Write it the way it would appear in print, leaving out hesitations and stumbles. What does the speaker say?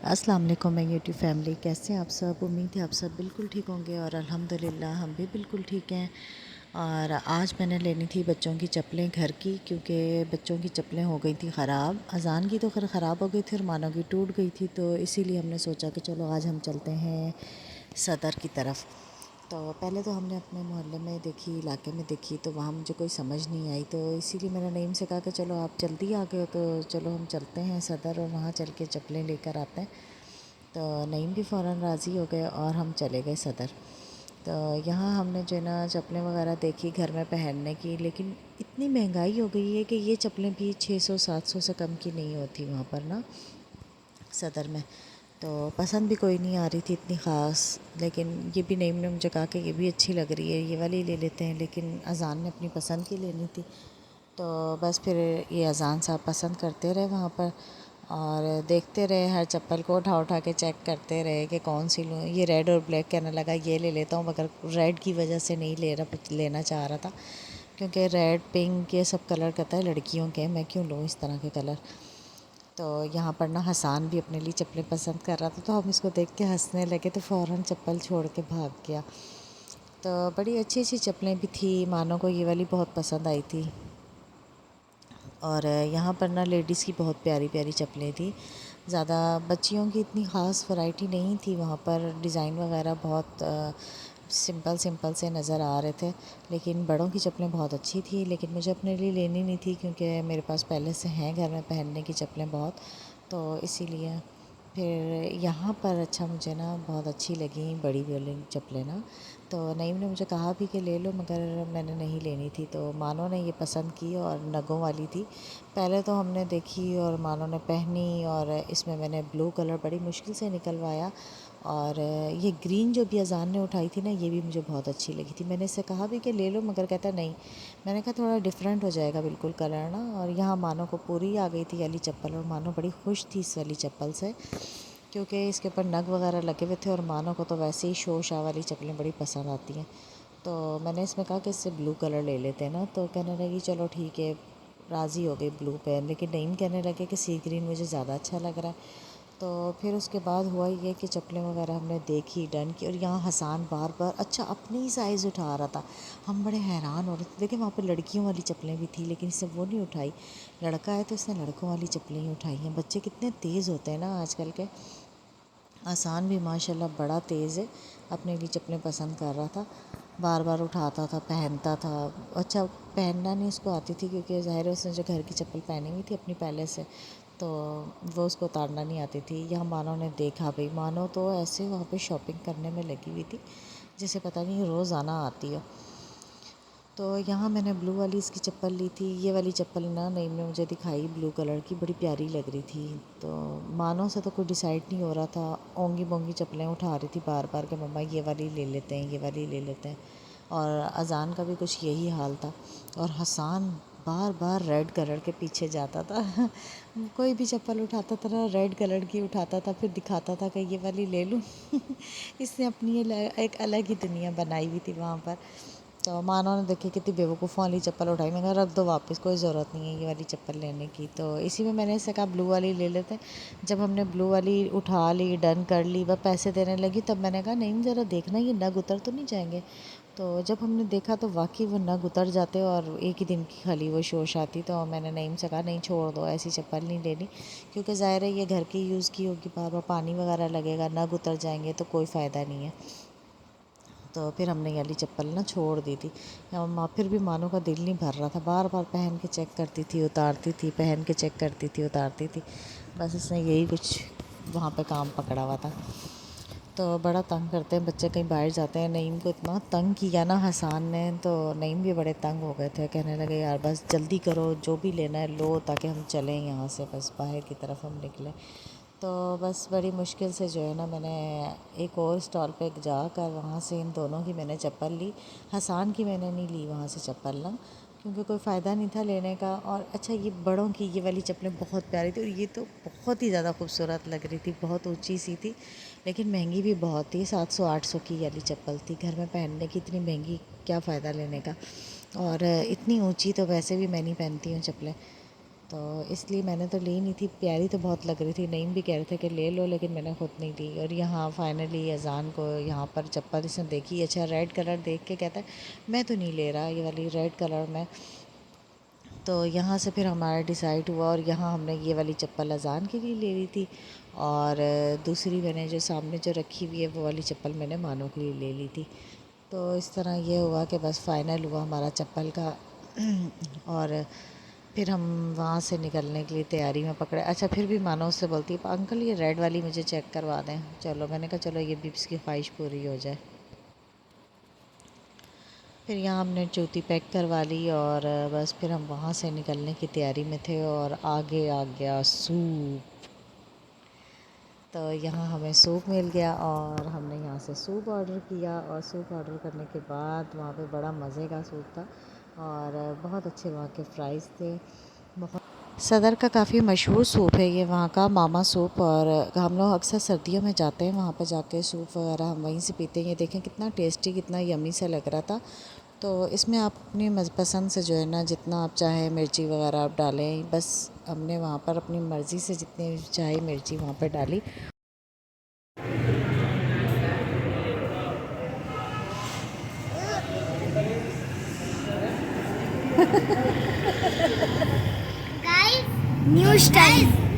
السلام علیکم میں یوٹیوب فیملی، کیسے ہیں آپ سب؟ امید ہے آپ سب بالکل ٹھیک ہوں گے اور الحمدللہ ہم بھی بالکل ٹھیک ہیں۔ اور آج میں نے لینی تھی بچوں کی چپلیں گھر کی، کیونکہ بچوں کی چپلیں ہو گئی تھی خراب۔ اذان کی تو خیر خراب ہو گئی تھی اور مانو کی ٹوٹ گئی تھی، تو اسی لیے ہم نے سوچا کہ چلو آج ہم چلتے ہیں صدر کی طرف۔ تو پہلے تو ہم نے اپنے محلے میں دیکھی، علاقے میں دیکھی، تو وہاں مجھے کوئی سمجھ نہیں آئی، تو اسی لیے میں نے نعیم سے کہا کہ چلو آپ جلدی آ گئے ہو تو چلو ہم چلتے ہیں صدر اور وہاں چل کے چپلیں لے کر آتے ہیں۔ تو نعیم بھی فوراً راضی ہو گئے اور ہم چلے گئے صدر۔ تو یہاں ہم نے جو ہے نا چپلیں وغیرہ دیکھی گھر میں پہننے کی، لیکن اتنی مہنگائی ہو گئی ہے کہ یہ چپلیں بھی 600 700 سے کم کی نہیں ہوتی وہاں پر نا صدر میں۔ تو پسند بھی کوئی نہیں آ رہی تھی اتنی خاص، لیکن یہ بھی نعیم نے مجھے کہا کہ یہ بھی اچھی لگ رہی ہے، یہ والی لے لیتے ہیں، لیکن اذان نے اپنی پسند کی لینی تھی۔ تو بس پھر یہ اذان صاحب پسند کرتے رہے وہاں پر اور دیکھتے رہے، ہر چپل کو اٹھا اٹھا کے چیک کرتے رہے کہ کون سی لوں۔ یہ ریڈ اور بلیک کہنے لگا یہ لے لیتا ہوں، مگر ریڈ کی وجہ سے نہیں لینا چاہ رہا تھا، کیونکہ ریڈ پنک یہ سب کلر کہتا ہے لڑکیوں کے، میں کیوں لوں اس طرح کے کلر۔ تو یہاں پر نا حسان بھی اپنے لیے چپلیں پسند کر رہا تھا، تو ہم اس کو دیکھ کے ہنسنے لگے، تو فوراً چپل چھوڑ کے بھاگ گیا۔ تو بڑی اچھی اچھی چپلیں بھی تھی، مانو کو یہ والی بہت پسند آئی تھی۔ اور یہاں پر نا لیڈیز کی بہت پیاری پیاری چپلیں تھیں، زیادہ بچیوں کی اتنی خاص ورائٹی نہیں تھی وہاں پر، ڈیزائن وغیرہ بہت سمپل سمپل سے نظر آ رہے تھے، لیکن بڑوں کی چپلیں بہت اچھی تھی، لیکن مجھے اپنے لیے لینی نہیں تھی کیونکہ میرے پاس پہلے سے ہیں گھر میں پہننے کی چپلیں بہت، تو اسی لیے پھر یہاں پر اچھا مجھے نا بہت اچھی لگیں بڑی والی چپلیں نا۔ تو نعیم نے مجھے کہا بھی کہ لے لو، مگر میں نے نہیں لینی تھی، تو مانو نے یہ پسند کی اور نگوں والی تھی۔ پہلے تو ہم نے دیکھی اور مانو نے پہنی، اور اس میں نے بلو کلر بڑی مشکل سے نکلوایا، اور یہ گرین جو بھی اذان نے اٹھائی تھی نا یہ بھی مجھے بہت اچھی لگی تھی۔ میں نے اس سے کہا بھی کہ لے لو، مگر کہتا نہیں۔ میں نے کہا تھوڑا ڈیفرنٹ ہو جائے گا بالکل کلر نا، اور یہاں مانو کو پوری آ گئی تھی یہ والی چپل، اور مانو بڑی خوش تھی اس والی چپل سے، کیونکہ اس کے اوپر نگ وغیرہ لگے ہوئے تھے، اور مانو کو تو ویسے ہی شو شاہ والی چپلیں بڑی پسند آتی ہیں۔ تو میں نے اس میں کہا کہ اس سے بلو کلر لے لیتے ہیں نا، تو کہنے لگی چلو ٹھیک ہے، راضی ہو گئی بلو پہ، لیکن نعیم کہنے لگے کہ سی گرین مجھے زیادہ اچھا لگ رہا ہے۔ تو پھر اس کے بعد ہوا یہ کہ چپلیں وغیرہ ہم نے دیکھی، ڈن کی، اور یہاں حسان بار بار اچھا اپنی سائز اٹھا رہا تھا، ہم بڑے حیران ہو رہے تھے۔ دیکھیں وہاں پہ لڑکیوں والی چپلیں بھی تھیں، لیکن اس سے وہ نہیں اٹھائی، لڑکا ہے تو اس نے لڑکوں والی چپلیں ہی اٹھائی ہیں۔ بچے کتنے تیز ہوتے ہیں نا آج کل کے۔ آسان بھی ماشاءاللہ بڑا تیز ہے، اپنے لیے چپلیں پسند کر رہا تھا، بار بار اٹھاتا تھا، پہنتا تھا۔ اچھا پہننا نہیں اس کو آتی تھی، کیونکہ ظاہر ہے اس نے جو گھر کی چپل پہنی ہوئی تھی اپنی پہلے سے، تو وہ اس کو اتارنا نہیں آتی تھی۔ یہاں مانو نے دیکھا، بھئی مانو تو ایسے وہاں پہ شاپنگ کرنے میں لگی ہوئی تھی جسے پتہ نہیں روزانہ آتی ہے۔ تو یہاں میں نے بلو والی اس کی چپل لی تھی، یہ والی چپل نا نعیم نے مجھے دکھائی بلو کلر کی، بڑی پیاری لگ رہی تھی۔ تو مانو سے تو کوئی ڈیسائیڈ نہیں ہو رہا تھا، اونگی بونگی چپلیں اٹھا رہی تھی بار بار کہ مما یہ والی لے لیتے ہیں، یہ والی لے لیتے ہیں، اور اذان کا بھی کچھ یہی حال تھا، اور حسان بار بار ریڈ کلر کے پیچھے جاتا تھا کوئی بھی چپل اٹھاتا تھا نا ریڈ کلر کی اٹھاتا تھا، پھر دکھاتا تھا کہ یہ والی لے لوں اس نے اپنی ایک الگ ہی دنیا بنائی ہوئی تھی وہاں پر۔ تو مانو نے دیکھی کتنی بیوقوفوں والی چپل اٹھائی، میں نے کہا رکھ دو واپس، کوئی ضرورت نہیں ہے یہ والی چپل لینے کی۔ تو اسی میں نے اس سے کہا بلو والی لے لیتے ہیں۔ جب ہم نے بلو والی اٹھا لی، ڈن کر لی، وہ پیسے دینے لگی، تب میں نے کہا نہیں ذرا دیکھنا یہ نگ اتر تو نہیں جائیں گے۔ تو جب ہم نے دیکھا تو واقعی وہ نگ اتر جاتے، اور ایک ہی دن کی خالی وہ شوش آتی۔ تو میں نے نعیم سے کہا نہیں چھوڑ دو، ایسی چپل نہیں لینی، کیونکہ ظاہر ہے یہ گھر کی یوز کی ہوگی، بار بار پانی وغیرہ لگے گا، نگ اتر جائیں گے تو کوئی فائدہ نہیں ہے۔ تو پھر ہم نے یہ والی چپل نا چھوڑ دی تھی۔ پھر بھی مانو کا دل نہیں بھر رہا تھا، بار بار پہن کے چیک کرتی تھی، اتارتی تھی، پہن کے چیک کرتی تھی، اتارتی تھی، بس اس نے یہی کچھ وہاں پہ کام پکڑا ہوا تھا۔ تو بڑا تنگ کرتے ہیں بچے، کہیں باہر جاتے ہیں، نعیم کو اتنا تنگ کیا نا حسان نے، تو نعیم بھی بڑے تنگ ہو گئے تھے، کہنے لگے یار بس جلدی کرو، جو بھی لینا ہے لو تاکہ ہم چلیں یہاں سے، بس باہر کی طرف ہم نکلیں۔ تو بس بڑی مشکل سے جو ہے نا میں نے ایک اور اسٹال پہ جا کر وہاں سے ان دونوں کی میں نے چپل لی، حسان کی میں نے نہیں لی وہاں سے چپل نا، کیونکہ کوئی فائدہ نہیں تھا لینے کا۔ اور اچھا یہ بڑوں کی یہ والی چپلیں بہت پیاری تھی، اور یہ تو بہت ہی زیادہ خوبصورت لگ رہی تھی، بہت اونچی سی تھی، لیکن مہنگی بھی بہت تھی، 700 800 کی والی چپل تھی، گھر میں پہننے کی اتنی مہنگی کیا فائدہ لینے کا، اور اتنی اونچی تو ویسے بھی میں نہیں پہنتی ہوں چپلیں۔ تو اس لیے میں نے تو لی نہیں تھی. پیاری تو بہت لگ رہی تھی. نعیم بھی کہہ رہے تھے کہ لے لو, لیکن میں نے خود نہیں لی. اور یہاں فائنلی اذان کو یہاں پر چپل اس نے دیکھی, اچھا ریڈ کلر دیکھ کے کہتا ہے میں تو نہیں لے رہا یہ والی ریڈ کلر میں. تو یہاں سے پھر ہمارا ڈیسائیڈ ہوا, اور یہاں ہم نے یہ والی چپل اذان کے لیے لے لی تھی, اور دوسری میں نے جو سامنے جو رکھی ہوئی ہے وہ والی چپل میں نے مانو کے لیے لے لی تھی. تو اس طرح یہ ہوا کہ بس فائنل ہوا ہمارا چپل کا. اور پھر ہم وہاں سے نکلنے کے لیے تیاری میں پکڑے. اچھا پھر بھی مانو اس سے بولتی ہے انکل یہ ریڈ والی مجھے چیک کروا دیں. چلو میں نے کہا چلو یہ بھی اس کی خواہش پوری ہو جائے. پھر یہاں ہم نے جوتی پیک کروا لی, اور بس پھر ہم وہاں سے نکلنے کی تیاری میں تھے. اور آگے آ گیا سوپ. تو یہاں ہمیں سوپ مل گیا, اور ہم نے یہاں سے سوپ آرڈر کیا. اور سوپ آرڈر کرنے کے بعد وہاں پہ بڑا مزے کا سوپ تھا, اور بہت اچھے وہاں کے فرائز تھے. صدر کا کافی مشہور سوپ ہے یہ وہاں کا, ماما سوپ. اور ہم لوگ اکثر سردیوں میں جاتے ہیں وہاں پہ جا کے سوپ وغیرہ ہم وہیں سے پیتے ہیں. یہ دیکھیں کتنا ٹیسٹی, کتنا یمی سا لگ رہا تھا. تو اس میں آپ اپنی پسند سے جو ہے نا جتنا آپ چاہیں مرچی وغیرہ آپ ڈالیں. بس ہم نے وہاں پر اپنی مرضی سے جتنی چاہی مرچی وہاں پہ ڈالی. Guys, new style.